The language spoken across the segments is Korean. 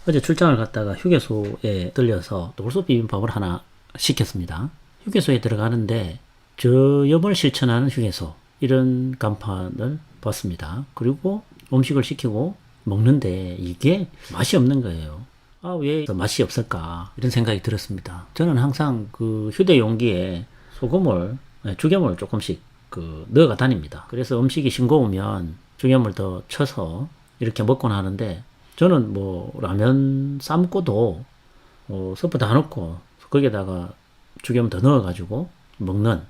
어제 출장을 갔다가 휴게소에 들려서 돌솥 비빔밥을 하나 시켰습니다. 휴게소에 들어가는데 저염을 실천하는 휴게소 이런 간판을 봤습니다. 그리고 음식을 시키고 먹는데 이게 맛이 없는 거예요. 아, 왜 맛이 없을까 이런 생각이 들었습니다. 저는 항상 그 휴대 용기에 소금을 죽염을 조금씩 넣어가 다닙니다. 그래서 음식이 싱거우면 죽염을 더 쳐서 이렇게 먹곤 하는데, 저는 뭐 라면 삶고도 스프 다 넣고 거기에다가 죽염 더 넣어가지고 먹는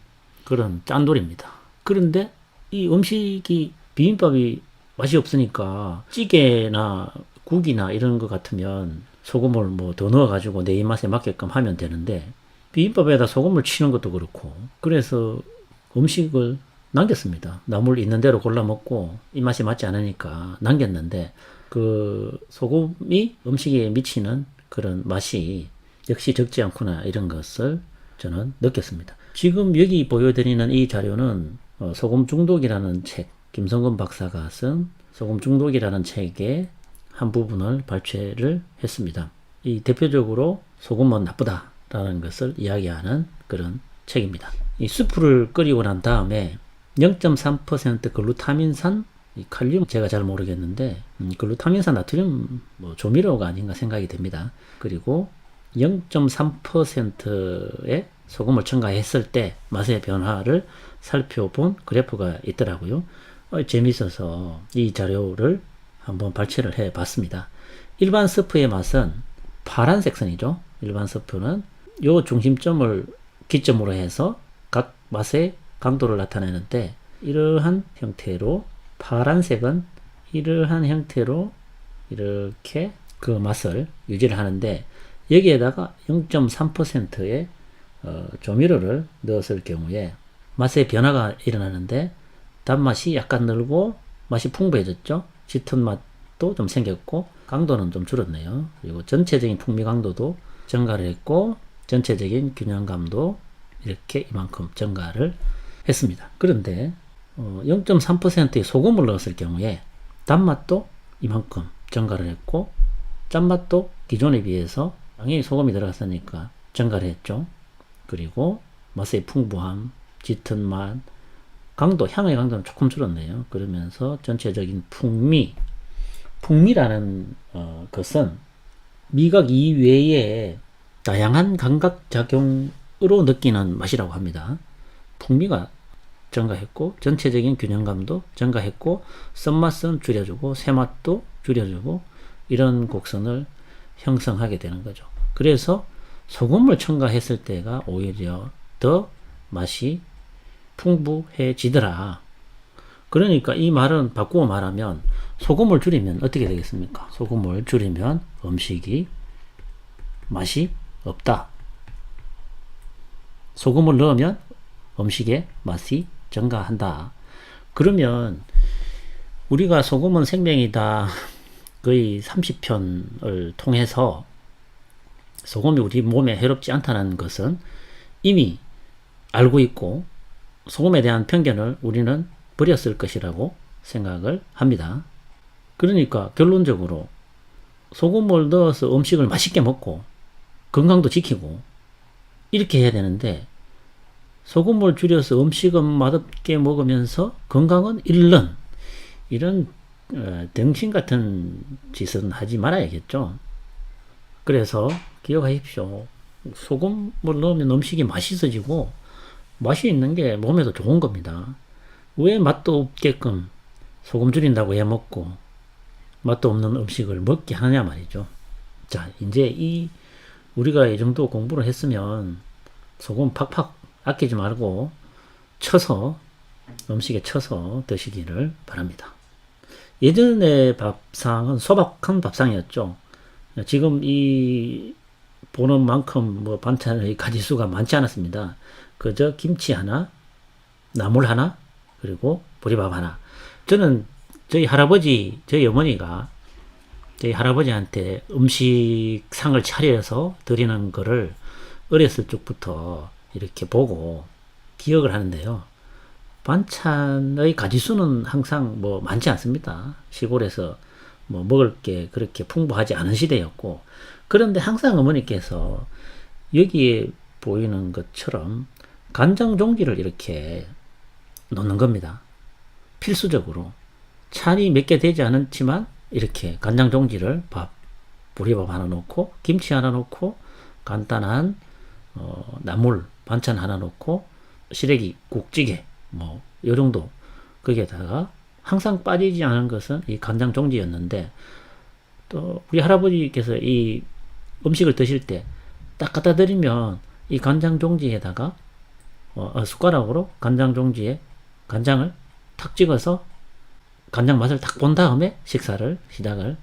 그런 짠돌입니다. 그런데 이 음식이 비빔밥이 맛이 없으니까 찌개나 국이나 이런 것 같으면 소금을 뭐 더 넣어가지고 내 입맛에 맞게끔 하면 되는데, 비빔밥에다 소금을 치는 것도 그렇고, 그래서 음식을 남겼습니다. 나물 있는 대로 골라 먹고 입맛이 맞지 않으니까 남겼는데, 그 소금이 음식에 미치는 그런 맛이 역시 적지 않구나 이런 것을 저는 느꼈습니다. 지금 여기 보여드리는 이 자료는 소금 중독이라는 책, 김성근 박사가 쓴 소금 중독이라는 책의 한 부분을 발췌를 했습니다. 이 대표적으로 소금은 나쁘다라는 것을 이야기하는 그런 책입니다. 이 수프를 끓이고 난 다음에 0.3% 글루타민산, 이 칼륨 제가 잘 모르겠는데 글루타민산 나트륨 뭐 조미료가 아닌가 생각이 됩니다. 그리고 0.3%의 소금을 첨가했을 때 맛의 변화를 살펴본 그래프가 있더라고요. 재밌어서 이 자료를 한번 발췌를 해 봤습니다. 일반 스프의 맛은 파란색 선이죠. 일반 스프는 요 중심점을 기점으로 해서 각 맛의 강도를 나타내는데, 이러한 형태로 파란색은 이러한 형태로 이렇게 그 맛을 유지를 하는데, 여기에다가 0.3%의 조미료를 넣었을 경우에 맛의 변화가 일어나는데, 단맛이 약간 늘고 맛이 풍부해졌죠. 짙은 맛도 좀 생겼고 강도는 좀 줄었네요. 그리고 전체적인 풍미 강도도 증가를 했고 전체적인 균형감도 이렇게 이만큼 증가를 했습니다. 그런데 0.3%의 소금을 넣었을 경우에 단맛도 이만큼 증가를 했고 짠맛도 기존에 비해서 당연히 소금이 들어갔으니까 증가를 했죠. 그리고 맛의 풍부함, 짙은 맛, 강도, 향의 강도는 조금 줄었네요. 그러면서 전체적인 풍미라는 것은 미각 이외에 다양한 감각작용으로 느끼는 맛이라고 합니다. 풍미가 증가했고 전체적인 균형감도 증가했고 쓴맛은 줄여주고 새맛도 줄여주고 이런 곡선을 형성하게 되는 거죠. 그래서 소금을 첨가했을 때가 오히려 더 맛이 풍부해지더라. 그러니까 이 말은 바꾸어 말하면 소금을 줄이면 어떻게 되겠습니까? 소금을 줄이면 음식이 맛이 없다. 소금을 넣으면 음식의 맛이 증가한다. 그러면 우리가 소금은 생명이다 거의 30편을 통해서 소금이 우리 몸에 해롭지 않다는 것은 이미 알고 있고 소금에 대한 편견을 우리는 버렸을 것이라고 생각을 합니다. 그러니까 결론적으로 소금을 넣어서 음식을 맛있게 먹고 건강도 지키고 이렇게 해야 되는데, 소금을 줄여서 음식은 맛없게 먹으면서 건강은 잃는 이런 등신 같은 짓은 하지 말아야겠죠. 그래서 기억하십시오. 소금을 넣으면 음식이 맛있어지고 맛이 있는 게 몸에도 좋은 겁니다. 왜 맛도 없게끔 소금 줄인다고 해 먹고 맛도 없는 음식을 먹게 하냐 말이죠. 자, 이제 우리가 이 정도 공부를 했으면 소금 팍팍 아끼지 말고 음식에 쳐서 드시기를 바랍니다. 예전의 밥상은 소박한 밥상이었죠. 지금 이 보는 만큼 뭐 반찬의 가지수가 많지 않았습니다. 그저 김치 하나, 나물 하나, 그리고 보리밥 하나. 저는 저희 어머니가 저희 할아버지한테 음식상을 차려서 드리는 거를 어렸을 적부터 이렇게 보고 기억을 하는데요. 반찬의 가지수는 항상 뭐 많지 않습니다. 시골에서 뭐 먹을 게 그렇게 풍부하지 않은 시대였고, 그런데 항상 어머니께서 여기에 보이는 것처럼 간장 종지를 이렇게 놓는 겁니다. 필수적으로. 찬이 몇 개 되지 않았지만 이렇게 간장 종지를 보리밥 하나 놓고 김치 하나 놓고 간단한 나물 반찬 하나 놓고 시래기 국찌개 뭐 요 정도, 거기에다가 항상 빠지지 않은 것은 이 간장 종지였는데, 또 우리 할아버지께서 이 음식을 드실 때 딱 갖다 드리면 이 간장 종지에다가 숟가락으로 간장 종지에 간장을 탁 찍어서 간장 맛을 딱 본 다음에 식사를 시작을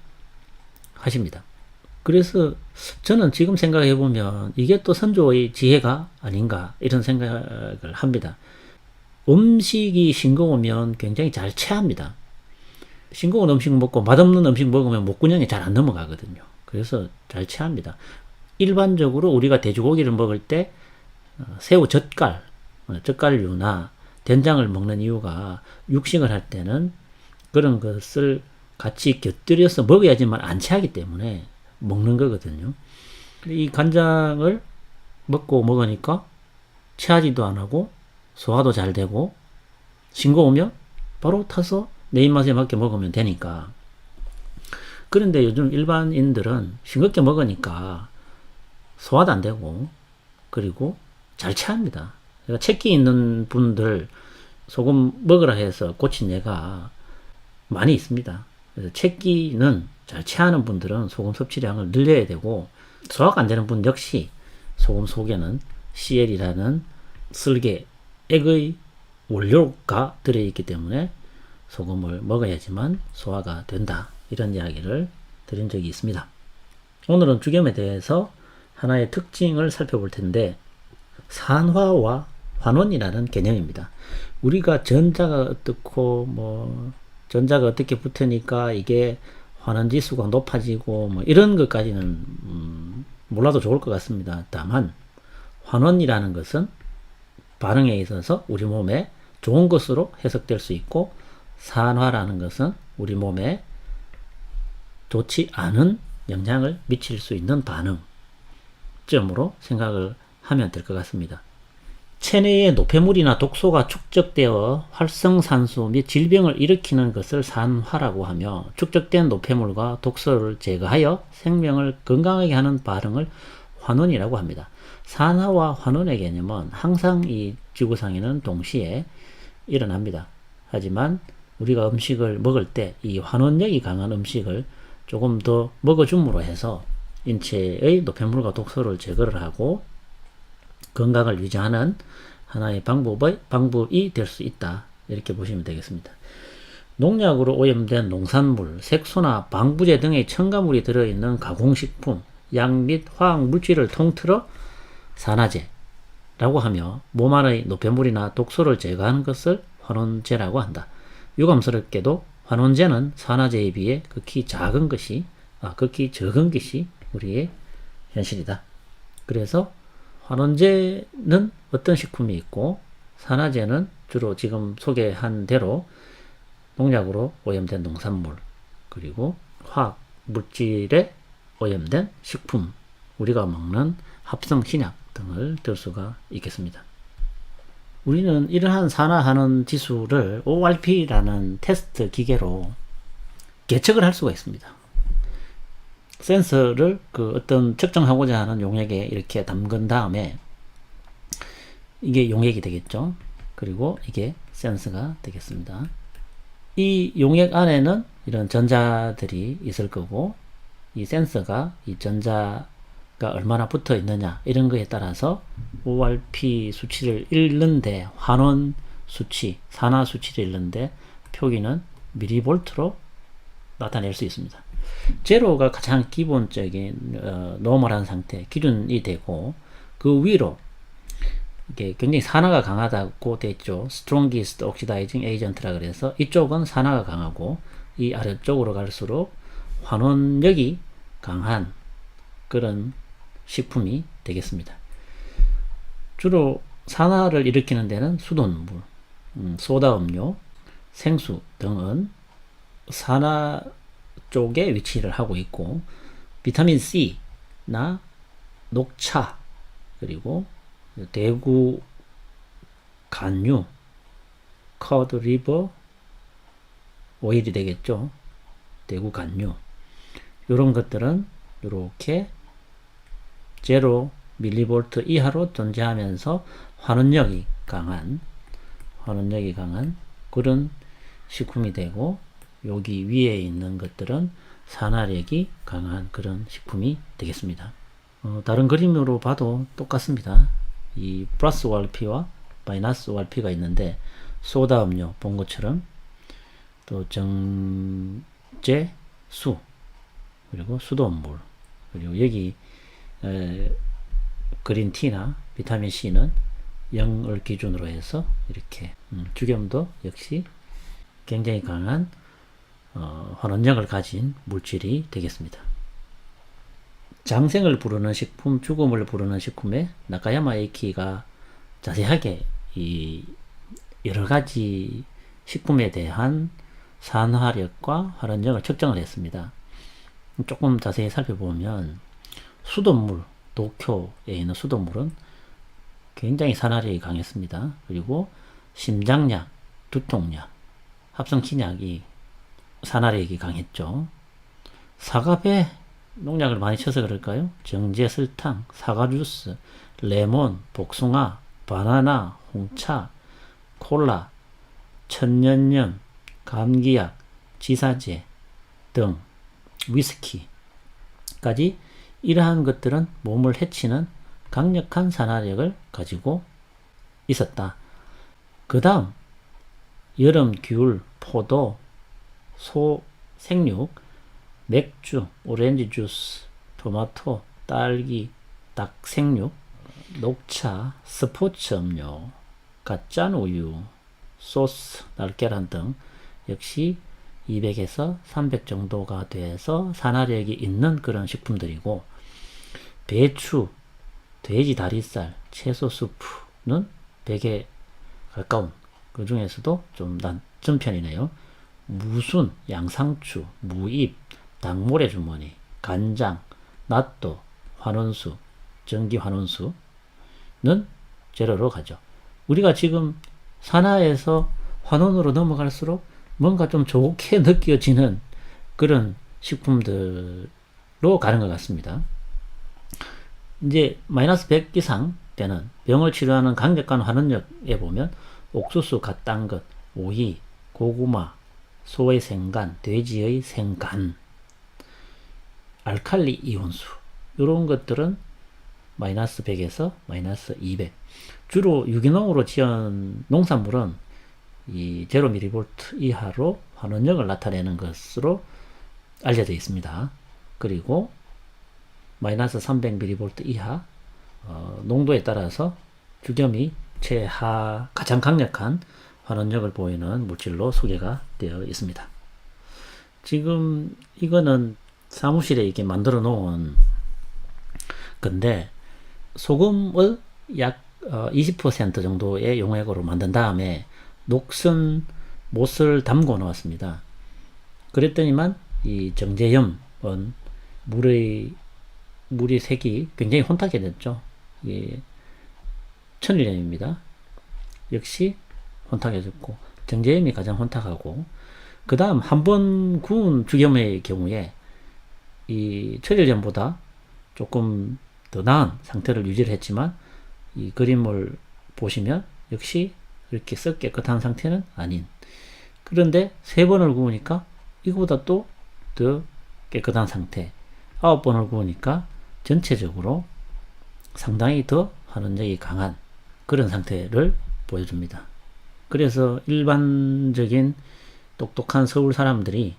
하십니다. 그래서 저는 지금 생각해 보면 이게 또 선조의 지혜가 아닌가 이런 생각을 합니다. 음식이 싱거우면 굉장히 잘 체합니다. 싱거운 음식 먹고 맛없는 음식 먹으면 목구멍에 잘 안 넘어가거든요. 그래서 잘 체합니다. 일반적으로 우리가 돼지고기를 먹을 때 새우 젓갈류나 된장을 먹는 이유가 육식을 할 때는 그런 것을 같이 곁들여서 먹어야지만 안 체하기 때문에 먹는 거거든요. 이 간장을 먹으니까 체하지도 안 하고 소화도 잘 되고 싱거우면 바로 타서 내 입맛에 맞게 먹으면 되니까. 그런데 요즘 일반인들은 싱겁게 먹으니까 소화도 안 되고 그리고 잘 체합니다. 그러니까 체기 있는 분들 소금 먹으라 해서 고친 예가 많이 있습니다. 그래서 체기는 잘 체하는 분들은 소금 섭취량을 늘려야 되고, 소화가 안 되는 분 역시 소금 속에는 CL이라는 쓸개, 액의 원료가 들어있기 때문에 소금을 먹어야지만 소화가 된다. 이런 이야기를 드린 적이 있습니다. 오늘은 죽염에 대해서 하나의 특징을 살펴볼 텐데, 산화와 환원이라는 개념입니다. 우리가 전자가 어떻고 전자가 어떻게 붙으니까 이게 환원지수가 높아지고 이런 것까지는 몰라도 좋을 것 같습니다. 다만 환원이라는 것은 반응에 있어서 우리 몸에 좋은 것으로 해석될 수 있고, 산화라는 것은 우리 몸에 좋지 않은 영향을 미칠 수 있는 반응점으로 생각을 하면 될 것 같습니다. 체내에 노폐물이나 독소가 축적되어 활성산소 및 질병을 일으키는 것을 산화라고 하며, 축적된 노폐물과 독소를 제거하여 생명을 건강하게 하는 반응을 환원이라고 합니다. 산화와 환원의 개념은 항상 이 지구상에는 동시에 일어납니다. 하지만 우리가 음식을 먹을 때 이 환원력이 강한 음식을 조금 더 먹어줌으로 해서 인체의 노폐물과 독소를 제거를 하고 건강을 유지하는 하나의 방법이 될 수 있다. 이렇게 보시면 되겠습니다. 농약으로 오염된 농산물, 색소나 방부제 등의 첨가물이 들어있는 가공식품, 약 및 화학 물질을 통틀어 산화제라고 하며, 몸 안의 노폐물이나 독소를 제거하는 것을 환원제라고 한다. 유감스럽게도 환원제는 산화제에 비해 극히 적은 것이 우리의 현실이다. 그래서 환원제는 어떤 식품이 있고, 산화제는 주로 지금 소개한 대로 농약으로 오염된 농산물, 그리고 화학 물질에 오염된 식품, 우리가 먹는 합성 신약 등을 들 수가 있겠습니다. 우리는 이러한 산화하는 지수를 ORP라는 테스트 기계로 계측을 할 수가 있습니다. 센서를 어떤 측정하고자 하는 용액에 이렇게 담근 다음에 이게 용액이 되겠죠. 그리고 이게 센서가 되겠습니다. 이 용액 안에는 이런 전자들이 있을 거고, 이 센서가 이 전자가 얼마나 붙어 있느냐 이런 거에 따라서 ORP 수치를 읽는데, 환원 수치, 산화 수치를 읽는데 표기는 미리볼트로 나타낼 수 있습니다. 제로가 가장 기본적인 노멀한 상태, 기준이 되고, 그 위로 이게 굉장히 산화가 강하다고 되어 있죠. Strongest Oxidizing Agent라 그래서 이쪽은 산화가 강하고, 이 아래쪽으로 갈수록 환원력이 강한 그런 식품이 되겠습니다. 주로 산화를 일으키는 데는 수돗물, 소다 음료, 생수 등은 산화 쪽에 위치를 하고 있고, 비타민 C나 녹차, 그리고 대구 간류, 커드 리버 오일이 되겠죠. 대구 간류. 이런 것들은 이렇게 0mV 이하로 존재하면서 환원력이 강한 그런 식품이 되고, 여기 위에 있는 것들은 산화력이 강한 그런 식품이 되겠습니다. 다른 그림으로 봐도 똑같습니다. 이 플러스 월피와 마이너스 월피가 있는데, 소다 음료 본 것처럼 또 정제 수, 그리고 수돗물, 그리고 여기 그린티나 비타민 C는 0을 기준으로 해서 이렇게 죽염도 역시 굉장히 강한 환원력을 가진 물질이 되겠습니다. 장생을 부르는 식품, 죽음을 부르는 식품에 나카야마 에이키가 자세하게 이 여러 가지 식품에 대한 산화력과 환원력을 측정을 했습니다. 조금 자세히 살펴보면 수돗물, 도쿄에 있는 수돗물은 굉장히 산화력이 강했습니다. 그리고 심장약, 두통약, 합성치약이 산화력이 강했죠. 사과배 농약을 많이 쳐서 그럴까요? 정제 설탕, 사과 주스, 레몬, 복숭아, 바나나, 홍차, 콜라, 천년염, 감기약, 지사제 등 위스키까지 이러한 것들은 몸을 해치는 강력한 산화력을 가지고 있었다. 그 다음 여름 귤, 포도, 소, 생육, 맥주, 오렌지 주스, 토마토, 딸기, 닭 생육, 녹차, 스포츠 음료, 갓짠 우유, 소스, 날계란 등 역시 200에서 300 정도가 돼서 산화력이 있는 그런 식품들이고, 배추, 돼지 다리살, 채소 수프는 100에 가까운, 그 중에서도 좀 낮은 편이네요. 무순, 양상추, 무잎, 닭모래 주머니, 간장, 낫또, 환원수, 전기 환원수는 제로로 가죠. 우리가 지금 산화에서 환원으로 넘어갈수록 뭔가 좀 좋게 느껴지는 그런 식품들로 가는 것 같습니다. 이제 마이너스 100 이상 되는 병을 치료하는 강력한 환원력에 보면 옥수수 갓 딴 것, 오이, 고구마, 소의 생간, 돼지의 생간, 알칼리 이온수, 이런 것들은 마이너스 100에서 마이너스 200. 주로 유기농으로 지은 농산물은 이 0mV 이하로 환원력을 나타내는 것으로 알려져 있습니다. 그리고 마이너스 300mV 이하 농도에 따라서 죽염이 가장 강력한 환원력을 보이는 물질로 소개가 되어 있습니다. 지금 이거는 사무실에 이렇게 만들어 놓은 건데, 소금을 약 20% 정도의 용액으로 만든 다음에 녹슨 못을 담궈 놓았습니다. 그랬더니만 이 정제염은 물의 색이 굉장히 혼탁해 됐죠. 이게 천일염입니다. 역시 혼탁해졌고, 정제염이 가장 혼탁하고, 그 다음 한 번 구운 죽염의 경우에 이 천일염보다 조금 더 나은 상태를 유지를 했지만, 이 그림을 보시면 역시 이렇게 썩 깨끗한 상태는 아닌, 그런데 3번을 구우니까 이거보다 또 더 깨끗한 상태, 9번을 구우니까 전체적으로 상당히 더 환원력이 강한 그런 상태를 보여줍니다. 그래서 일반적인 똑똑한 서울 사람들이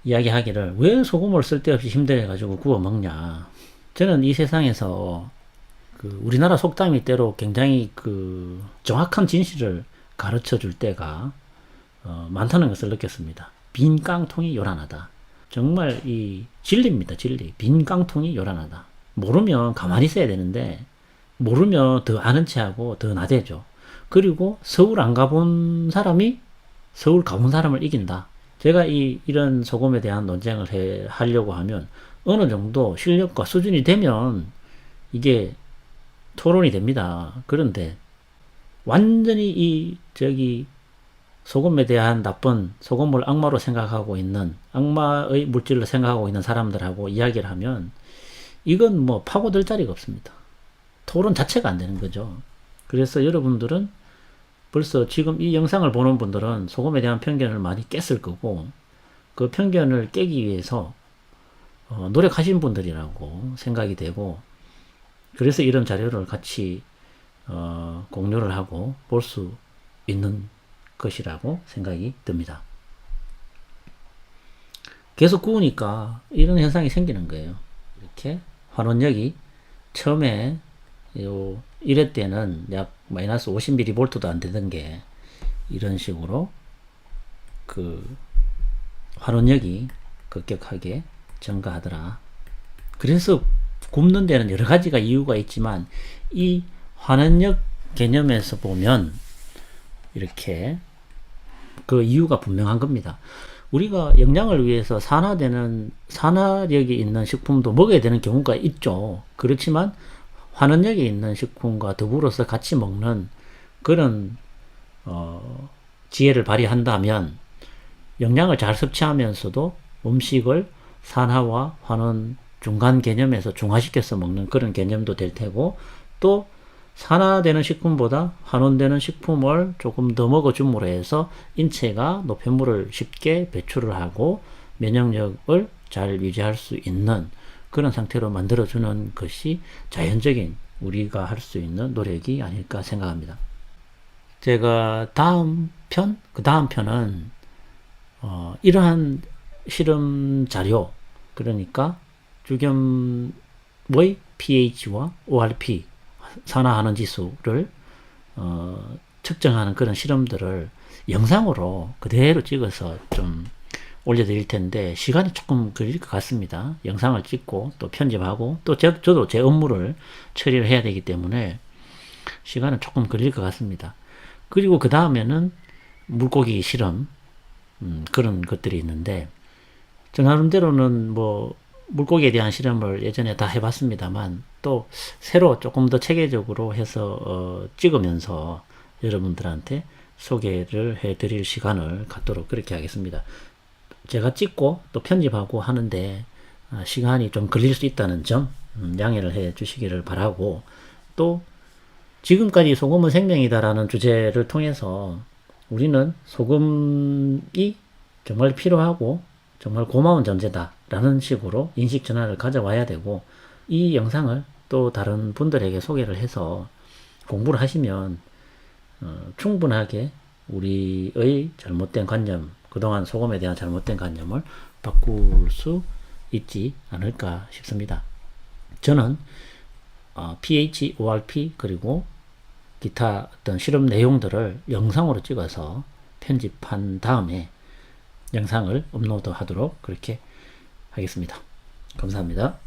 이야기하기를, 왜 소금을 쓸데없이 힘들어가지고 구워 먹냐. 저는 이 세상에서 우리나라 속담이 때로 굉장히 정확한 진실을 가르쳐 줄 때가 많다는 것을 느꼈습니다. 빈 깡통이 요란하다. 정말 이 진리입니다. 진리. 빈 깡통이 요란하다. 모르면 가만히 있어야 되는데, 모르면 더 아는 체하고 더 나대죠. 그리고 서울 안 가본 사람이 서울 가본 사람을 이긴다. 제가 이런 소금에 대한 논쟁을 하려고 하면 어느 정도 실력과 수준이 되면 이게 토론이 됩니다. 그런데 완전히 소금에 대한 소금을 악마로 생각하고 있는, 악마의 물질로 생각하고 있는 사람들하고 이야기를 하면 이건 뭐 파고들 자리가 없습니다. 토론 자체가 안 되는 거죠. 그래서 여러분들은 벌써 지금 이 영상을 보는 분들은 소금에 대한 편견을 많이 깼을 거고, 그 편견을 깨기 위해서 노력하신 분들이라고 생각이 되고, 그래서 이런 자료를 같이 공유를 하고 볼 수 있는 것이라고 생각이 듭니다. 계속 구우니까 이런 현상이 생기는 거예요. 이렇게 환원력이 처음에 1회 때는 약 마이너스 50mV도 안 되던 게 이런 식으로 환원력이 급격하게 증가하더라. 그래서 굽는 데는 여러 가지가 이유가 있지만 이 환원력 개념에서 보면 이렇게 그 이유가 분명한 겁니다. 우리가 영양을 위해서 산화력이 있는 식품도 먹어야 되는 경우가 있죠. 그렇지만 환원력이 있는 식품과 더불어서 같이 먹는 그런 지혜를 발휘한다면 영양을 잘 섭취하면서도 음식을 산화와 환원 중간 개념에서 중화시켜서 먹는 그런 개념도 될 테고, 또 산화되는 식품보다 환원되는 식품을 조금 더 먹어줌으로 해서 인체가 노폐물을 쉽게 배출을 하고 면역력을 잘 유지할 수 있는 그런 상태로 만들어주는 것이 자연적인 우리가 할 수 있는 노력이 아닐까 생각합니다. 제가 그 다음 편은 이러한 실험 자료, 그러니까 주겸의 pH와 ORP 산화하는 지수를 측정하는 그런 실험들을 영상으로 그대로 찍어서 좀 올려드릴 텐데 시간이 조금 걸릴 것 같습니다. 영상을 찍고 또 편집하고 또 저도 제 업무를 처리를 해야 되기 때문에 시간은 조금 걸릴 것 같습니다. 그리고 그 다음에는 물고기 실험 그런 것들이 있는데, 저 나름대로는 뭐 물고기에 대한 실험을 예전에 다 해봤습니다만 또 새로 조금 더 체계적으로 해서 찍으면서 여러분들한테 소개를 해드릴 시간을 갖도록 그렇게 하겠습니다. 제가 찍고 또 편집하고 하는데 시간이 좀 걸릴 수 있다는 점 양해를 해 주시기를 바라고, 또 지금까지 소금은 생명이다라는 주제를 통해서 우리는 소금이 정말 필요하고 정말 고마운 존재다라는 식으로 인식 전환을 가져와야 되고, 이 영상을 또 다른 분들에게 소개를 해서 공부를 하시면 충분하게 우리의 잘못된 관념, 그동안 소금에 대한 잘못된 관념을 바꿀 수 있지 않을까 싶습니다. 저는 pH, ORP 그리고 기타 어떤 실험 내용들을 영상으로 찍어서 편집한 다음에 영상을 업로드 하도록 그렇게 하겠습니다. 감사합니다.